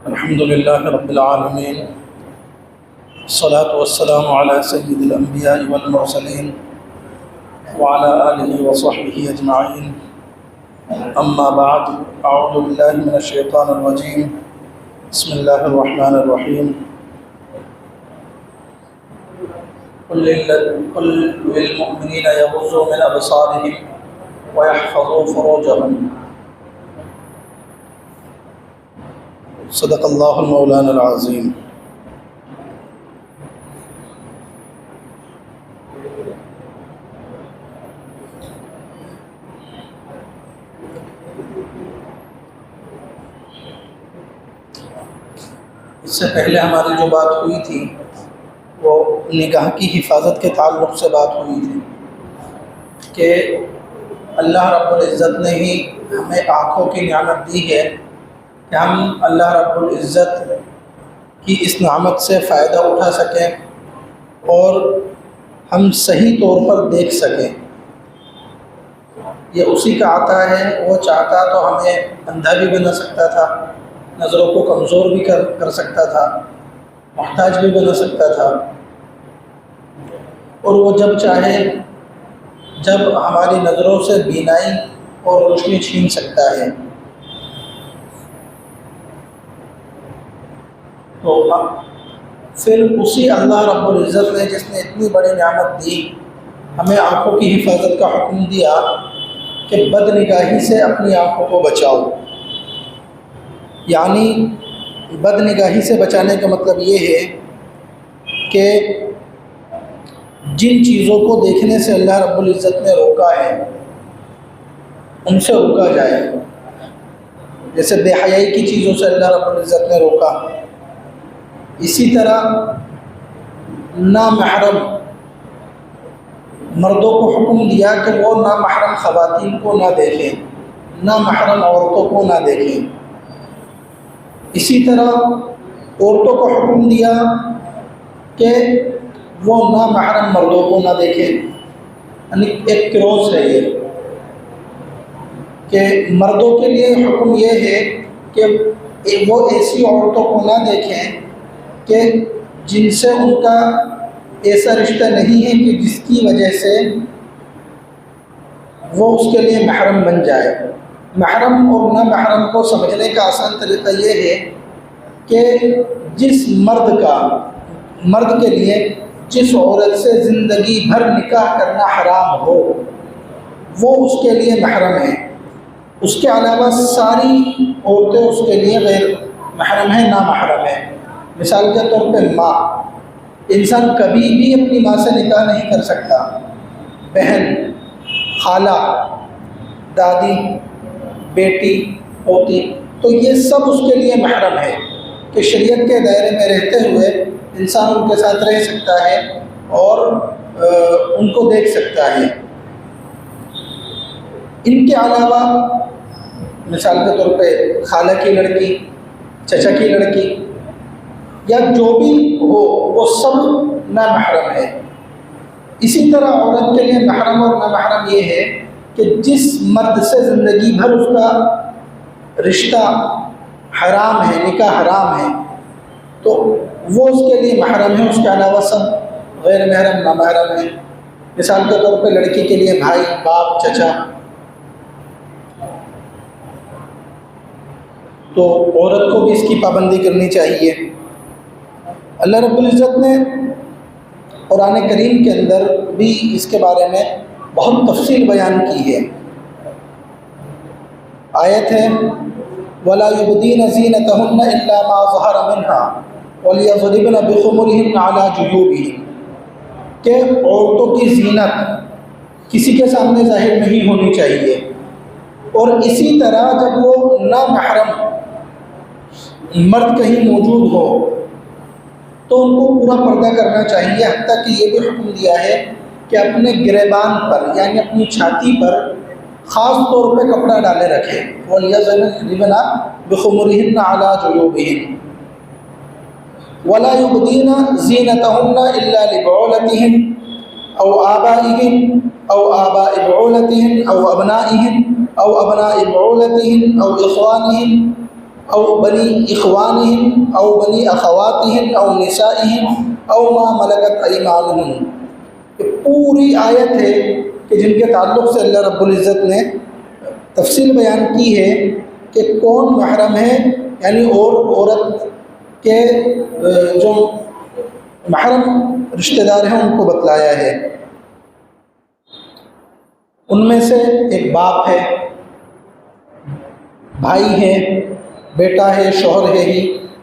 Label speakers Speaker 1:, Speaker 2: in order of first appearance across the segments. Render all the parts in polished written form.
Speaker 1: الحمد لله رب العالمين، الصلاة والسلام على سيد الأنبياء والمرسلين وعلى آله وصحبه أجمعين. أما بعد، أعوذ بالله من الشيطان الرجيم. بسم الله الرحمن الرحيم. قل للمؤمنين يغضوا من أبصارهم ويحفظوا فروجهم. صدق اللہ مولانا العظیم. اس سے پہلے ہماری جو بات ہوئی تھی وہ نگاہ کی حفاظت کے تعلق سے بات ہوئی تھی کہ اللہ رب العزت نے ہی ہمیں آنکھوں کی نعمت دی ہے کہ ہم اللہ رب العزت کی اس نعمت سے فائدہ اٹھا سکیں اور ہم صحیح طور پر دیکھ سکیں. یہ اسی کا عطا ہے. وہ چاہتا تو ہمیں اندھا بھی بنا سکتا تھا، نظروں کو کمزور بھی کر سکتا تھا، محتاج بھی بنا سکتا تھا، اور وہ جب چاہے جب ہماری نظروں سے بینائی اور روشنی چھین سکتا ہے. تو پھر اسی اللہ رب العزت نے جس نے اتنی بڑی نعمت دی، ہمیں آنکھوں کی حفاظت کا حکم دیا کہ بد نگاہی سے اپنی آنکھوں کو بچاؤ. یعنی بد نگاہی سے بچانے کا مطلب یہ ہے کہ جن چیزوں کو دیکھنے سے اللہ رب العزت نے روکا ہے ان سے روکا جائے. جیسے بے حیائی کی چیزوں سے اللہ رب العزت نے روکا، اسی طرح نامحرم مردوں کو حکم دیا کہ وہ نامحرم خواتین کو نہ دیکھیں، نامحرم عورتوں کو نہ دیکھیں. اسی طرح عورتوں کو حکم دیا کہ وہ نامحرم مردوں کو نہ دیکھیں. یعنی ایک کروس ہے یہ کہ مردوں کے لیے حکم یہ ہے کہ وہ ایسی عورتوں کو نہ دیکھیں کہ جن سے ان کا ایسا رشتہ نہیں ہے کہ جس کی وجہ سے وہ اس کے لیے محرم بن جائے. محرم اور نہ محرم کو سمجھنے کا آسان طریقہ یہ ہے کہ جس مرد کے لیے جس عورت سے زندگی بھر نکاح کرنا حرام ہو وہ اس کے لیے محرم ہے. اس کے علاوہ ساری عورتیں اس کے لیے غیر محرم ہیں، نامحرم ہیں. مثال کے طور پہ ماں، انسان کبھی بھی اپنی ماں سے نکاح نہیں کر سکتا. بہن، خالہ، دادی، بیٹی، پوتی، تو یہ سب اس کے لیے محرم ہے کہ شریعت کے دائرے میں رہتے ہوئے انسان ان کے ساتھ رہ سکتا ہے اور ان کو دیکھ سکتا ہے. ان کے علاوہ مثال کے طور پہ خالہ کی لڑکی، چچا کی لڑکی یا جو بھی ہو وہ سب نامحرم ہے. اسی طرح عورت کے لیے محرم اور نامحرم یہ ہے کہ جس مرد سے زندگی بھر اس کا رشتہ حرام ہے، نکاح حرام ہے، تو وہ اس کے لیے محرم ہے. اس کے علاوہ سب غیر محرم، نامحرم ہیں. مثال کے طور پہ لڑکی کے لیے بھائی، باپ، چچا. تو عورت کو بھی اس کی پابندی کرنی چاہیے. اللہ رب العزت نے قرآن کریم کے اندر بھی اس کے بارے میں بہت تفصیل بیان کی ہے. آیت ہے وَلَا يُبْدِينَ زِينَتَهُنَّ إِلَّا مَا ظَهَرَ مِنْهَا وَلْيَضْرِبْنَ بِخُمُرِهِنَّ عَلَى جُيُوبِهِنَّ کہ عورتوں کی زینت کسی کے سامنے ظاہر نہیں ہونی چاہیے. اور اسی طرح جب وہ نامحرم مرد کہیں موجود ہو تو ان کو پورا پردہ کرنا چاہیے. حتیٰ کہ یہ بھی حکم دیا ہے کہ اپنے گریبان پر یعنی اپنی چھاتی پر خاص طور پہ کپڑا ڈالے رکھے. وَلْيَضْرِبْنَ بِخُمُرِهِنَّ عَلَى جُيُوبِهِنَّ وَلَا يُبْدِينَ زِينَتَهُنَّ إِلَّا لِبُعُولَتِهِنَّ أَوْ آبَائِهِنَّ أَوْ آبَاءِ بُعُولَتِهِنَّ أَوْ أَبْنَائِهِنَّ أَوْ أَبْنَاءِ بُعُولَتِهِنَّ أَوْ إِخْوَانِهِنَّ او بنی اخوانہم او بنی اخواتہم او نسائہم او ما ملکت ایمانہم. یہ پوری آیت ہے کہ جن کے تعلق سے اللہ رب العزت نے تفصیل بیان کی ہے کہ کون محرم ہے، یعنی عورت کے جو محرم رشتہ دار ہیں ان کو بتلایا ہے. ان میں سے ایک باپ ہے، بھائی ہے، بیٹا ہے، شوہر ہے ہی،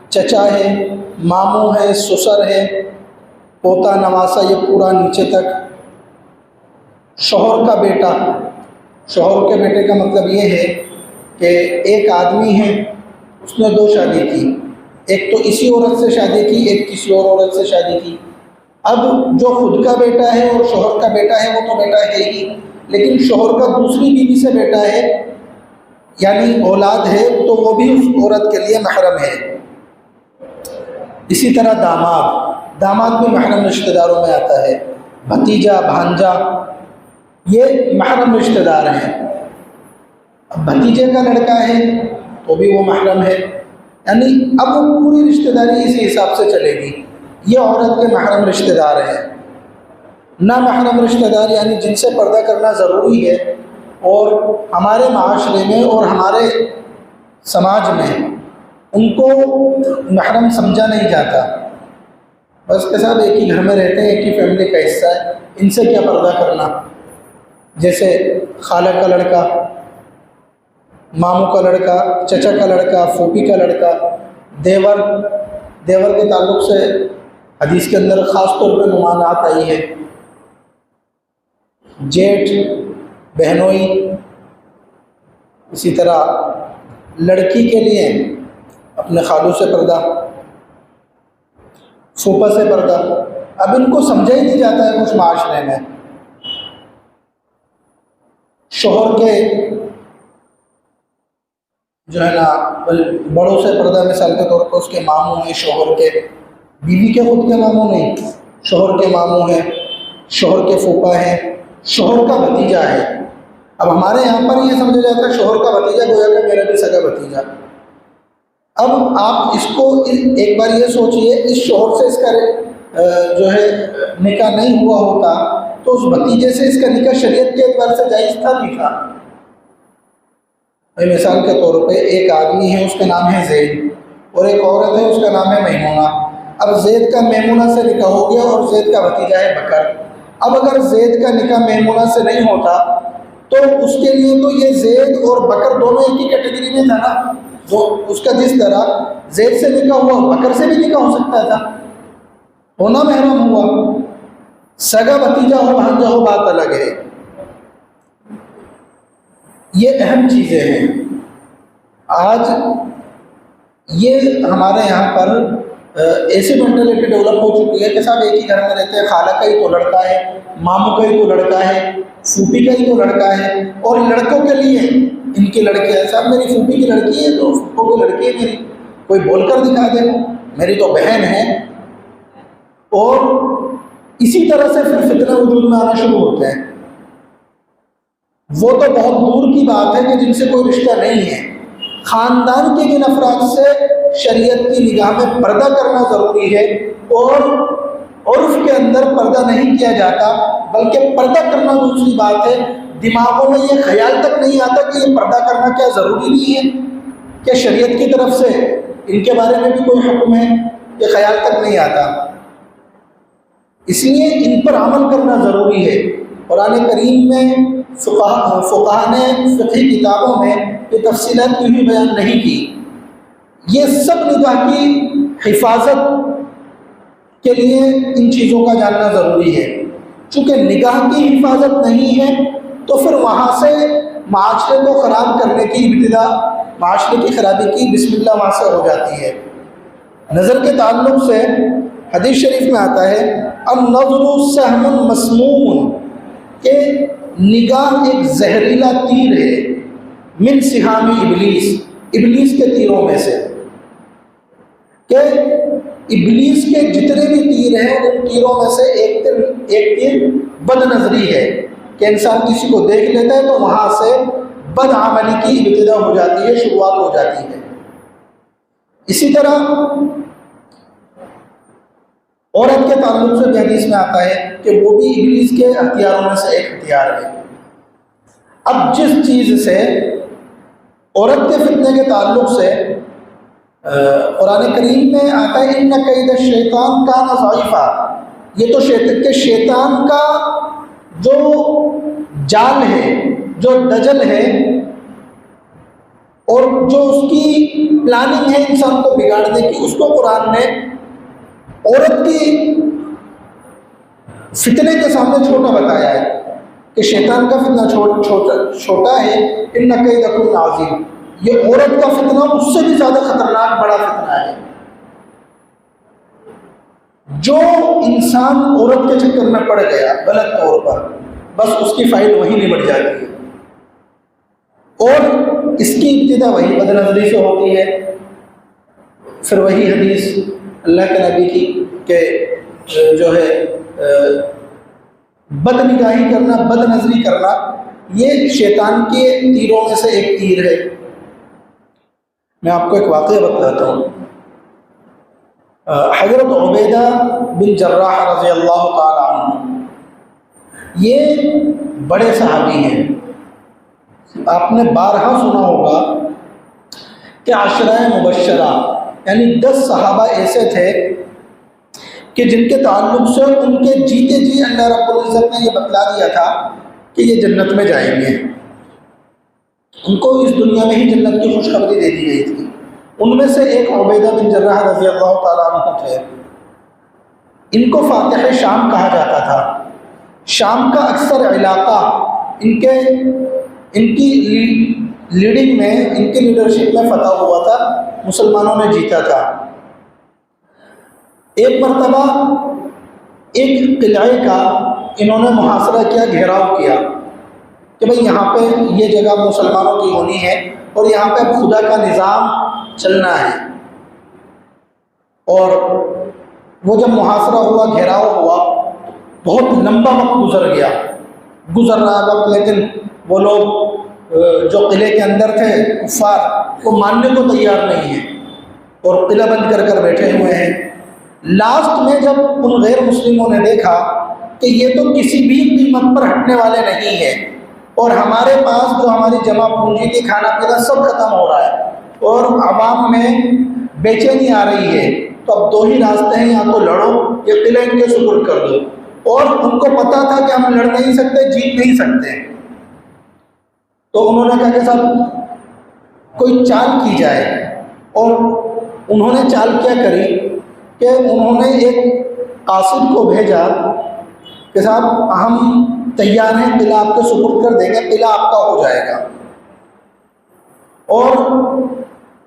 Speaker 1: چچا ہے، ماموں ہے، سسر ہے، پوتا نواسا، یہ پورا نیچے تک. شوہر کا بیٹا، شوہر کے بیٹے کا مطلب یہ ہے کہ ایک آدمی ہے، اس نے 2 شادی کی، ایک تو اسی عورت سے شادی کی، ایک کسی اور عورت سے شادی کی. اب جو خود کا بیٹا ہے اور شوہر کا بیٹا ہے وہ تو بیٹا ہے ہی، لیکن شوہر کا دوسری بیوی سے بیٹا ہے یعنی اولاد ہے، تو وہ بھی اس عورت کے لیے محرم ہے. اسی طرح داماد بھی محرم رشتہ داروں میں آتا ہے. بھتیجا، بھانجا، یہ محرم رشتہ دار ہیں. اب بھتیجے کا لڑکا ہے تو بھی وہ محرم ہے، یعنی اب وہ پوری رشتہ داری اسی حساب سے چلے گی. یہ عورت کے محرم رشتہ دار ہیں. نہ محرم رشتہ دار یعنی جن سے پردہ کرنا ضروری ہے اور ہمارے معاشرے میں اور ہمارے سماج میں ان کو محرم سمجھا نہیں جاتا. بس کہ صاحب ایک ہی گھر میں رہتے ہیں، ایک ہی فیملی کا حصہ ہے، ان سے کیا پردہ کرنا. جیسے خالہ کا لڑکا، ماموں کا لڑکا، چچا کا لڑکا، پھوپھی کا لڑکا، دیور کے تعلق سے حدیث کے اندر خاص طور پہ ممانعت آئی ہے. جیٹھ، بہنوئی، اسی طرح لڑکی کے لیے اپنے خالو سے پردہ، پھوپھا سے پردہ. اب ان کو سمجھا ہی نہیں جاتا ہے کچھ معاشرے میں. شوہر کے جو ہے نا بڑوں سے پردہ، مثال کے طور پر اس کے ماموں ہیں شوہر کے، بیوی کے خود کے ماموں نہیں، شوہر کے ماموں ہیں، شوہر کے پھوپھا ہیں، شوہر کا بھتیجا ہے. اب ہمارے یہاں پر یہ سمجھا جاتا ہے شوہر کا بھتیجا گویا کہ میرا بھی سگا بھتیجا. اب آپ اس کو ایک بار یہ سوچئے، اس شوہر سے اس کا جو ہے نکاح نہیں ہوا ہوتا تو اس بھتیجے سے اس کا نکاح شریعت کے اعتبار سے جائز تھا نہیں تھا. مثال کے طور پہ ایک آدمی ہے، اس کا نام ہے زید، اور ایک عورت ہے، اس کا نام ہے میمونہ. اب زید کا میمونہ سے نکاح ہو گیا اور زید کا بھتیجا ہے بکر. اب اگر زید کا نکاح میمونہ سے نہیں ہوتا تو اس کے لیے تو یہ زید اور بکر دونوں ایک ہی کیٹیگری میں تھا نا. وہ اس کا جس طرح زید سے نکاح ہوا بکر سے بھی نکاح ہو سکتا تھا، ہونا محرم ہوا. سگا بھتیجا ہو، بھانجا ہو، بات الگ ہے. یہ اہم چیزیں ہیں. آج یہ ہمارے یہاں پر ایسی مینٹلٹی ڈیولپ ہو چکی ہے کہ صاحب ایک ہی گھر میں رہتے ہیں، خالہ کا ہی تو لڑکا ہے، ماموں کا ہی تو لڑکا ہے، پھوپھی کا ہی تو لڑکا ہے. اور لڑکوں کے لیے ان کی لڑکیاں، صاحب میری پھوپھی کی لڑکی ہے تو پھوپھو کی لڑکی ہے میری، کوئی بول کر دکھا دے میری تو بہن ہے. اور اسی طرح سے پھر فتنہ وجود میں آنا شروع ہوتے ہیں. وہ تو بہت دور کی بات ہے کہ جن سے کوئی رشتہ نہیں ہے. خاندان کے جن افراد سے شریعت کی نگاہ میں پردہ کرنا ضروری ہے اور عرف کے اندر پردہ نہیں کیا جاتا، بلکہ پردہ کرنا دوسری بات ہے. دماغوں میں یہ خیال تک نہیں آتا کہ یہ پردہ کرنا کیا ضروری نہیں ہے، کہ شریعت کی طرف سے ان کے بارے میں بھی کوئی حکم ہے، یہ خیال تک نہیں آتا. اس لیے ان پر عمل کرنا ضروری ہے. قرآن کریم میں فقہاء نے فقہی کتابوں میں یہ تفصیلات کیوں بھی بیان نہیں کی. یہ سب نگاہ کی حفاظت کے لیے ان چیزوں کا جاننا ضروری ہے. چونکہ نگاہ کی حفاظت نہیں ہے تو پھر وہاں سے معاشرے کو خراب کرنے کی ابتدا، معاشرے کی خرابی کی بسم اللہ وہاں سے ہو جاتی ہے. نظر کے تعلق سے حدیث شریف میں آتا ہے النظر سہم مسموم، کہ نگاہ ایک زہریلا تیر ہے، من سہام ابلیس، ابلیس کے تیروں میں سے. کہ ابلیس کے جتنے بھی تیر ہیں ان تیروں میں سے ایک تیر بد نظری ہے، کہ انسان کسی کو دیکھ لیتا ہے تو وہاں سے بد عملی کی ابتدا ہو جاتی ہے، شروعات ہو جاتی ہے. اسی طرح عورت کے تعلق سے بھی حدیث میں آتا ہے کہ وہ بھی ابلیس کے ہتھیاروں میں سے ایک ہتھیار ہے۔ اب جس چیز سے عورت کے فتنے کے تعلق سے قرآن کریم میں آتا ہے ان کید الشیطان کان ضعیفا، یہ تو شیطان کا جو جال ہے، جو دجل ہے، اور جو اس کی پلاننگ ہے انسان کو بگاڑنے کی، اس کو قرآن نے عورت کی فتنے کے سامنے چھوٹا بتایا ہے کہ شیطان کا فتنہ چھوٹا ہے، ان کیدکم عظیم، یہ عورت کا فتنہ اس سے بھی زیادہ خطرناک بڑا فتنہ ہے۔ جو انسان عورت کے چکر میں پڑ گیا غلط طور پر، بس اس کی فائل وہیں نمٹ جاتی ہے، اور اس کی ابتدا وہی بد نظری سے ہوتی ہے۔ پھر وہی حدیث اللہ کے نبی کی کہ جو ہے بد نگاہی کرنا، بد نظری کرنا، یہ شیطان کے تیروں میں سے ایک تیر ہے۔ میں آپ کو ایک واقعہ بتاتا ہوں۔ حضرت عبیدہ بن جراح رضی اللہ تعالی عنہ، یہ بڑے صحابی ہیں۔ آپ نے بارہا سنا ہوگا کہ عشرہ مبشرہ یعنی 10 صحابہ ایسے تھے کہ جن کے تعلق سے ان کے جیتے جی اللہ رب العزت نے یہ بتلا دیا تھا کہ یہ جنت میں جائیں گے، ان کو اس دنیا میں ہی جنت کی خوشخبری دے دی گئی تھی۔ ان میں سے ایک عبیدہ بن جراح رضی اللہ تعالیٰ عنہ تھے۔ ان کو فاتح شام کہا جاتا تھا۔ شام کا اکثر علاقہ ان کی لیڈنگ میں، ان کی لیڈرشپ میں فتح ہوا تھا، مسلمانوں نے جیتا تھا۔ ایک مرتبہ ایک قلعے کا انہوں نے محاصرہ کیا، گھیراؤ کیا کہ بھئی یہاں پہ یہ جگہ مسلمانوں کی ہونی ہے اور یہاں پہ خدا کا نظام چلنا ہے۔ اور وہ جب محاصرہ ہوا، گھیراؤ ہوا، بہت لمبا وقت گزر رہا وقت، لیکن وہ لوگ جو قلعے کے اندر تھے کفار، وہ ماننے کو تیار نہیں ہیں اور قلعہ بند کر بیٹھے ہوئے ہیں۔ لاسٹ میں جب ان غیر مسلموں نے دیکھا کہ یہ تو کسی بھی قیمت پر ہٹنے والے نہیں ہیں اور ہمارے پاس جو ہماری جمع پونجی تھی، کھانا پینا سب ختم ہو رہا ہے اور عوام میں بے چینی آ رہی ہے، تو اب 2 ہی راستے ہیں، یا تو لڑو یا قلعہ ان کے سپرد کر دو۔ اور ان کو پتا تھا کہ ہم لڑ نہیں سکتے، جیت نہیں سکتے، تو انہوں نے کہا کہ صاحب کوئی چال کی جائے، اور انہوں نے چال کیا کری کہ انہوں نے ایک قاصد کو بھیجا کہ صاحب ہم تیار ہیں، قلعہ آپ کے سپرد کر دیں گے، قلعہ آپ کا ہو جائے گا، اور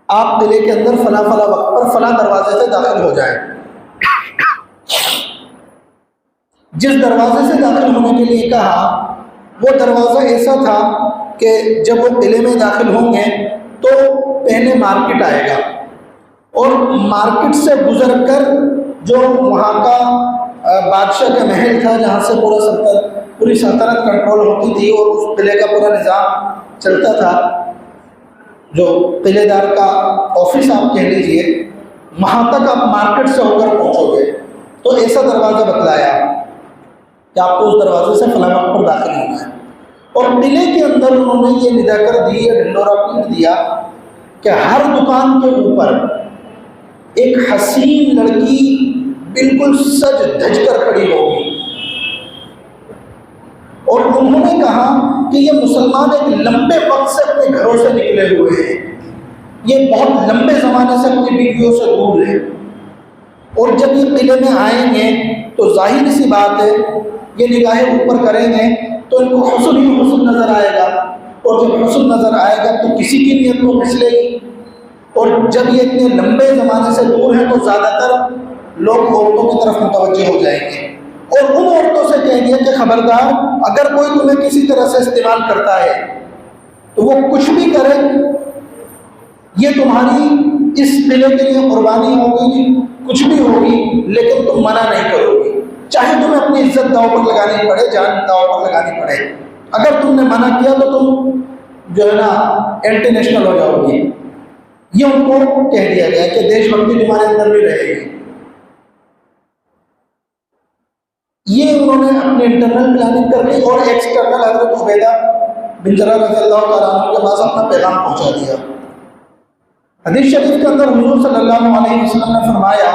Speaker 1: آپ قلعے کے اندر فلاں وقت پر فلاں دروازے سے داخل ہو جائیں۔ جس دروازے سے داخل ہونے کے لیے کہا، وہ دروازہ ایسا تھا کہ جب وہ قلعے میں داخل ہوں گے تو پہلے مارکیٹ آئے گا، اور مارکیٹ سے گزر کر جو وہاں کا بادشاہ کا محل تھا، جہاں سے پوری سلطنت کنٹرول ہوتی تھی اور اس قلعے کا پورا نظام چلتا تھا، جو قلعے دار کا آفس آپ کہہ لیجئے، وہاں تک آپ مارکیٹ سے ہو کر پہنچو گے۔ تو ایسا دروازہ بتلایا کہ آپ کو اس دروازے سے فلاں وقت پر داخل ہونا ہے، اور قلعے کے اندر انہوں نے یہ ندا کر دی، یہ ڈنڈورا پیٹ دیا کہ ہر دکان کے اوپر ایک حسین لڑکی بالکل سج دھج کر کھڑی ہوگی، اور انہوں نے کہا کہ یہ مسلمان ایک لمبے وقت سے اپنے گھروں سے نکلے ہوئے ہیں، یہ بہت لمبے زمانے سے اپنی بیویوں سے دور ہیں، اور جب یہ قلعے میں آئیں گے تو ظاہر سی بات ہے یہ نگاہیں اوپر کریں گے تو ان کو حسن ہی حسن نظر آئے گا، اور جب حسن نظر آئے گا تو کسی کی نیت کو پھسلے گی، اور جب یہ اتنے لمبے زمانے سے دور ہیں تو زیادہ تر لوگ عورتوں کی طرف متوجہ ہو جائیں گے، اور ان عورتوں سے کہہ دیا کہ خبردار اگر کوئی تمہیں کسی طرح سے استعمال کرتا ہے تو وہ کچھ بھی کرے، یہ تمہاری اس قلعے کے لیے قربانی ہوگی، کچھ بھی ہوگی، لیکن تم منع نہیں کرو گی، چاہے تمہیں اپنی عزت داؤ پر لگانی پڑے، جان داؤ پر لگانی پڑے، اگر تم نے منع کیا تو تم جو ہے نا اینٹی نیشنل ہو جاؤ گی۔ یہ ان کو کہہ دیا گیا کہ دیش بھکتی تمہارے اندر بھی رہے گی۔ یہ انہوں نے اپنی انٹرنل پلاننگ کر لی اور ایکسٹرنل حضرت عبیدہ بن جراح رضی اللہ تعالیٰ عنہ کے پاس اپنا پیغام پہنچا دیا۔ حدیث شریف کے اندر حضور صلی اللہ علیہ وسلم نے فرمایا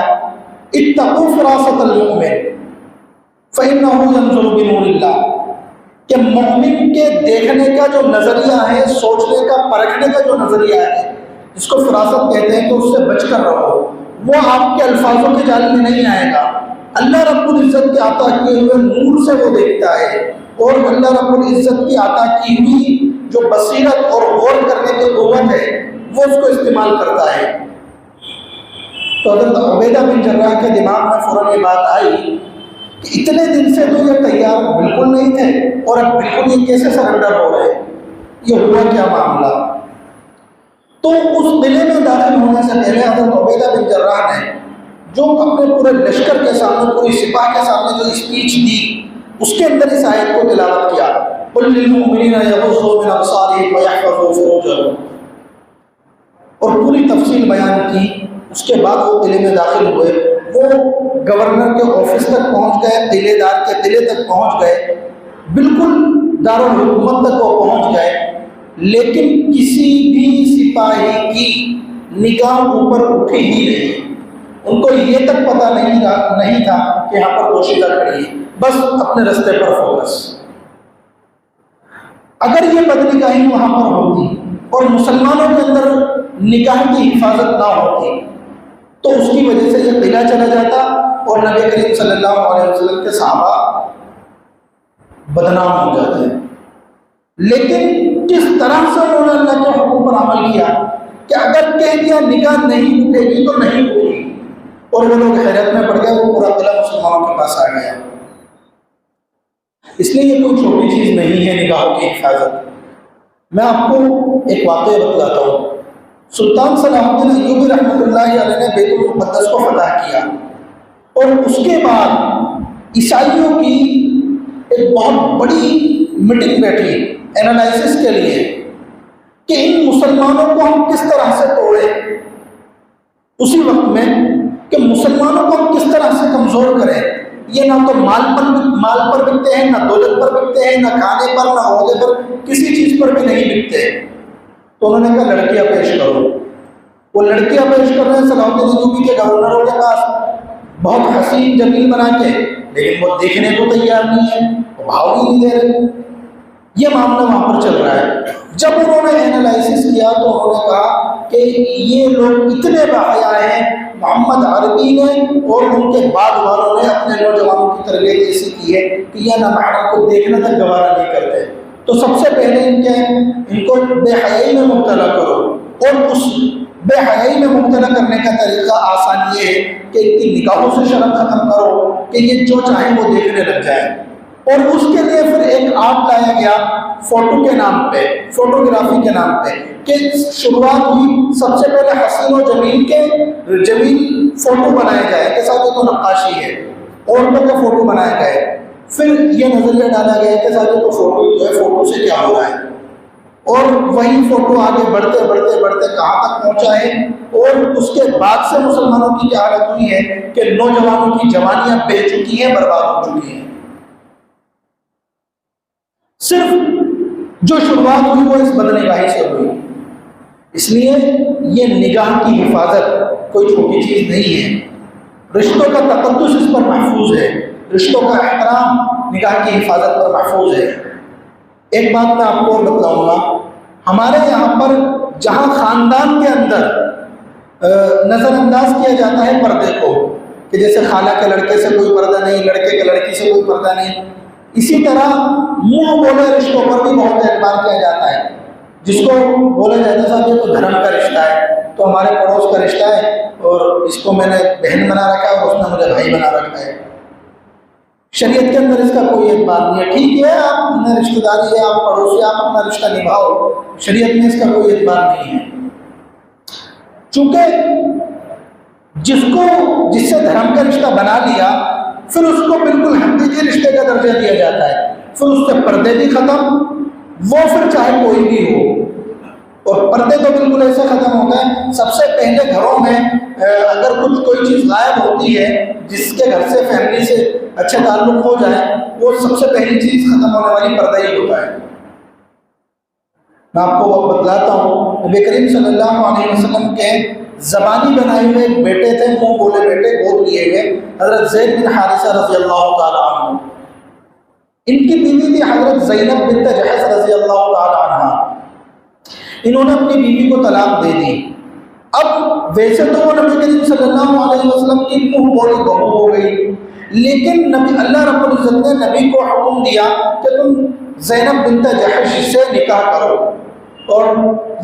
Speaker 1: اتقوا فراست المؤمن فإنه ينظر بنور اللہ، کہ مومن کے دیکھنے کا جو نظریہ ہے، سوچنے کا، پرکھنے کا جو نظریہ ہے، جس کو فراست کہتے ہیں، تو اس سے بچ کر رہو، وہ آپ کے الفاظوں کے جال میں نہیں آئے گا۔ اللہ رب العزت کے عطا کیے ہوئے نور سے وہ دیکھتا ہے، اور اللہ رب العزت کی عطا کی ہوئی جو بصیرت اور غور کرنے کی قوت ہے وہ اس کو استعمال کرتا ہے۔ تو حضرت عبیدہ بن جراح کے دماغ میں فوراً یہ بات آئی کہ اتنے دن سے تو یہ تیار بالکل نہیں تھے، اور اب بالکل یہ کیسے سرنڈر ہو رہے، یہ ہوا کیا معاملہ؟ تو اس قلعے میں داخل ہونے سے پہلے حضرت عبیدہ بن جراح نے جو اپنے پورے لشکر کے سامنے، پوری سپاہ کے سامنے جو اسپیچ دی، اس کے اندر اس آیت کو تلاوت کیا، قل للمؤمنین یغضوا من ابصارہم ویحفظوا فروجہم، اور پوری تفصیل بیان کی۔ اس کے بعد وہ قلعے میں داخل ہوئے، وہ گورنر کے آفس تک پہنچ گئے، قلعے دار کے قلعے تک پہنچ گئے، بالکل دارالحکومت تک وہ پہنچ گئے، لیکن کسی بھی سپاہی کی نگاہ اوپر اٹھی ہی نہیں۔ ان کو یہ تک پتہ نہیں تھا کہ یہاں پر پوشیدہ کھڑی ہے، بس اپنے رستے پر فوکس۔ اگر یہ بدنگاہی وہاں پر ہوتی اور مسلمانوں کے اندر نگاہ کی حفاظت نہ ہوتی تو اس کی وجہ سے یہ قلعہ چلا جاتا اور نبی کریم صلی اللہ علیہ وسلم کے صحابہ بدنام ہو جاتے ہیں۔ لیکن کس طرح سے انہوں نے اللہ کے حکم پر عمل کیا کہ اگر کہہ دیا نگاہ نہیں اٹھے گی تو نہیں اٹھے گی، اور وہ لوگ حیرت میں پڑ گئے، وہ پورا قلعہ مسلمانوں کے پاس آ گیا۔ اس لیے یہ کوئی چھوٹی چیز نہیں ہے نگاہوں کی حفاظت۔ میں آپ کو ایک واقعہ بتلاتا ہوں۔ سلطان صلاح الدین ایوبی رحمۃ اللہ علیہ نے بیت المقدس کو فتح کیا، اور اس کے بعد عیسائیوں کی ایک بہت بڑی میٹنگ بیٹھی اینالائسس کے لیے کہ ان مسلمانوں کو ہم کس طرح سے توڑیں، اسی وقت میں کہ مسلمانوں کو ہم کس طرح سے کمزور کریں۔ یہ نہ تو مال پر بکتے ہیں، نہ دولت پر بکتے ہیں، نہ کھانے پر، نہ عہدے پر، کسی چیز پر بھی نہیں بکتے۔ تو انہوں نے کہا لڑکیاں پیش کرو۔ وہ لڑکیاں پیش کر رہے ہیں صلاح الدین ایوبی کے گورنروں کے پاس، بہت حسین جمیل بنا کے، لیکن وہ دیکھنے کو تیار نہیں ہے، وہ بھاؤ بھی نہیں دے رہے۔ یہ معاملہ وہاں پر چل رہا ہے۔ جب انہوں نے اینالائسس کیا تو انہوں نے کہا کہ یہ لوگ اتنے باحیا ہیں، محمد عربی نے اور ان کے بعد والوں نے اپنے نوجوانوں کی تربیت ایسی کی ہے کہ یہ نہ محرم کو دیکھنا تک گوارا نہیں کرتے۔ تو سب سے پہلے ان کو بے حیائی میں مبتلا کرو، اور اس بے حیائی میں مبتلا کرنے کا طریقہ آسان یہ ہے کہ ان کی نگاہوں سے شرم ختم کرو کہ یہ جو چاہیں وہ دیکھنے لگ جائیں۔ اور اس کے لیے پھر ایک آرٹ لایا گیا فوٹو کے نام پہ، فوٹوگرافی کے نام پہ، کہ شروعات ہوئی سب سے پہلے حسین و جمیل کے جمیل فوٹو بنائے گئے کہ صاحب یہ تو نقاشی ہے، عورتوں کے فوٹو بنائے گئے۔ پھر یہ نظریہ ڈالا گیا کہ صاحب یہ تو فوٹو جو ہے، فوٹو سے کیا ہو رہا ہے، اور وہی فوٹو آگے بڑھتے بڑھتے بڑھتے کہاں تک پہنچا ہے، اور اس کے بعد سے مسلمانوں کی کیا حالت ہوئی ہے کہ نوجوانوں کی جوانیاں بہ چکی ہیں، برباد ہو چکی ہیں۔ صرف جو شروعات ہوئی وہ اس بدنگاہی سے ہوئی۔ اس لیے یہ نگاہ کی حفاظت کوئی چھوٹی چیز نہیں ہے۔ رشتوں کا تقدس اس پر محفوظ ہے، رشتوں کا احترام نگاہ کی حفاظت پر محفوظ ہے۔ ایک بات میں آپ کو اور بتلاؤں گا، ہمارے یہاں پر جہاں خاندان کے اندر نظر انداز کیا جاتا ہے پردے کو، کہ جیسے خالہ کے لڑکے سے کوئی پردہ نہیں، لڑکے کے لڑکی سے کوئی پردہ نہیں، اسی طرح منہ بولے رشتوں پر بھی بہت اعتبار کیا جاتا ہے۔ جس کو بولا جاتا ہے صاحب یہ تو دھرم کا رشتہ ہے، تو ہمارے پڑوس کا رشتہ ہے، اور اس کو میں نے بہن بنا رکھا ہے اور اس نے مجھے بھائی بنا رکھا ہے۔ شریعت کے اندر اس کا کوئی اعتبار نہیں ہے۔ ٹھیک ہے، آپ اپنا رشتہ داری ہے، آپ پڑوسی، آپ اپنا رشتہ نبھاؤ، شریعت میں اس کا کوئی اعتبار نہیں ہے۔ چونکہ جس سے دھرم کا رشتہ بنا لیا، پھر اس کو بالکل حقیقی رشتے کا درجہ دیا جاتا ہے، پھر اس سے پردے بھی ختم، وہ پھر چاہے کوئی بھی ہو۔ اور پردے تو بالکل ایسے ختم ہو گئے. سب سے پہلے گھروں میں اگر کوئی چیز غائب ہوتی ہے جس کے گھر سے فیملی سے اچھے تعلق ہو جائے، وہ سب سے پہلی چیز ختم ہونے والی پردہ ہی ہوتا ہے. میں آپ کو بتلاتا ہوں، نبی کریم صلی اللہ علیہ وسلم کے زبانی بنائے ہوئے ایک بیٹے تھے، منہ بولے بیٹے، گود لیے ہوئے، حضرت زید بن حارثہ رضی اللہ تعالیٰ عنہ. ان کی بیوی تھی حضرت زینب بنت جحش رضی اللہ تعالیٰ عنہ. انہوں نے اپنی بیوی کو طلاق دے دی. اب ویسے تو وہ نبی کریم صلی اللہ علیہ وسلم کی منہ بولی بہو ہو گئی، لیکن نبی اللہ رب العزت نے نبی کو حکم دیا کہ تم زینب بنت جحش سے نکاح کرو. اور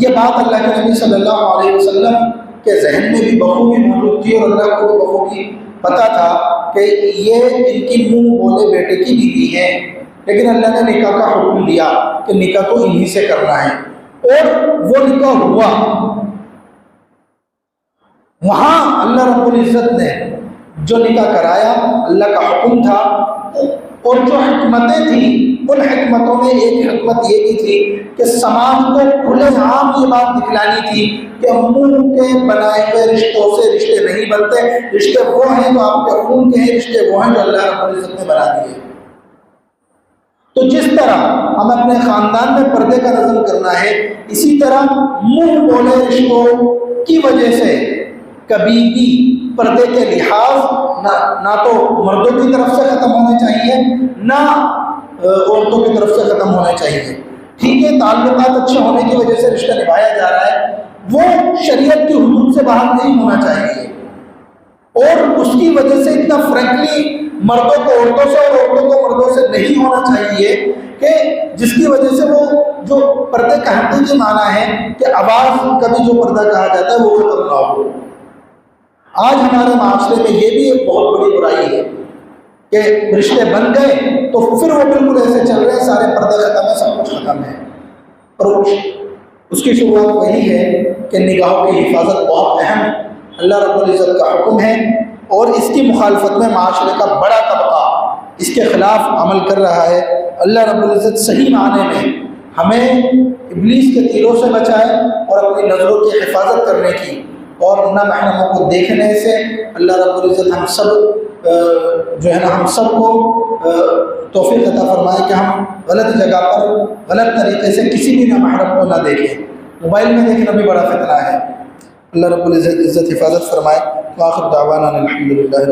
Speaker 1: یہ بات اللہ کے نبی صلی اللہ علیہ وسلم کے ذہن میں بھی بخوبی موجود تھی، اور اللہ کو بھی بخوبی پتہ تھا کہ یہ ان کی منہ بولے بیٹے کی بیوی ہے. لیکن اللہ نے نکاح کا حکم دیا کہ نکاح تو انہی سے کرنا ہے، اور وہ نکاح ہوا. وہاں اللہ رب العزت نے جو نکاح کرایا اللہ کا حکم تھا، اور جو حکمتیں تھیں ان حکمتوں میں ایک حکمت یہ بھی تھی کہ سماج کو کھلے عام یہ بات دکھلانی تھی کہ منہ کے بنائے ہوئے رشتوں سے رشتے نہیں بنتے. رشتے وہ ہیں جو آپ کے خون کے ہیں، رشتے وہ ہیں جو اللہ رب العزت نے بنا دیے. تو جس طرح ہم اپنے خاندان میں پردے کا نظم کرنا ہے، اسی طرح منہ بولے رشتوں کی وجہ سے کبھی بھی پردے کے لحاظ نہ تو مردوں کی طرف سے ختم ہونے چاہیے، نہ عورتوں کی طرف سے ختم ہونے چاہیے. ٹھیک ہے، تعلقات اچھے ہونے کی وجہ سے رشتہ نبھایا جا رہا ہے، وہ شریعت کی حدود سے باہر نہیں ہونا چاہیے. اور اس کی وجہ سے اتنا فرینکلی مردوں کو عورتوں سے اور عورتوں کو مردوں سے نہیں ہونا چاہیے کہ جس کی وجہ سے وہ جو پردے کا حقیقی معنی ہے کہ آواز کبھی جو پردہ کہا جاتا ہے وہ ختم نہ ہو. آج ہمارے معاشرے میں یہ بھی ایک بہت بڑی برائی ہے کہ رشتے بن گئے تو پھر وہ بالکل ایسے چل رہے ہیں، سارے پردے ختم ہیں، سب کچھ ختم ہے. اور اس کی شروعات وہی ہے کہ نگاہوں کی حفاظت بہت اہم اللہ رب العزت کا حکم ہے، اور اس کی مخالفت میں معاشرے کا بڑا طبقہ اس کے خلاف عمل کر رہا ہے. اللہ رب العزت صحیح معنی میں ہمیں ابلیس کے تیروں سے بچائے اور اپنی نظروں کی حفاظت کرنے کی اور نامحرموں کو دیکھنے سے. اللہ رب العزت ہم سب جو ہے نا ہم سب کو توفیق عطا فرمائے کہ ہم غلط جگہ پر غلط طریقے سے کسی بھی نامحرم کو نہ دیکھیں. موبائل میں دیکھنا بھی بڑا فتنہ ہے. اللہ رب العزت حفاظت فرمائے. وآخر دعوانا الحمدللہ.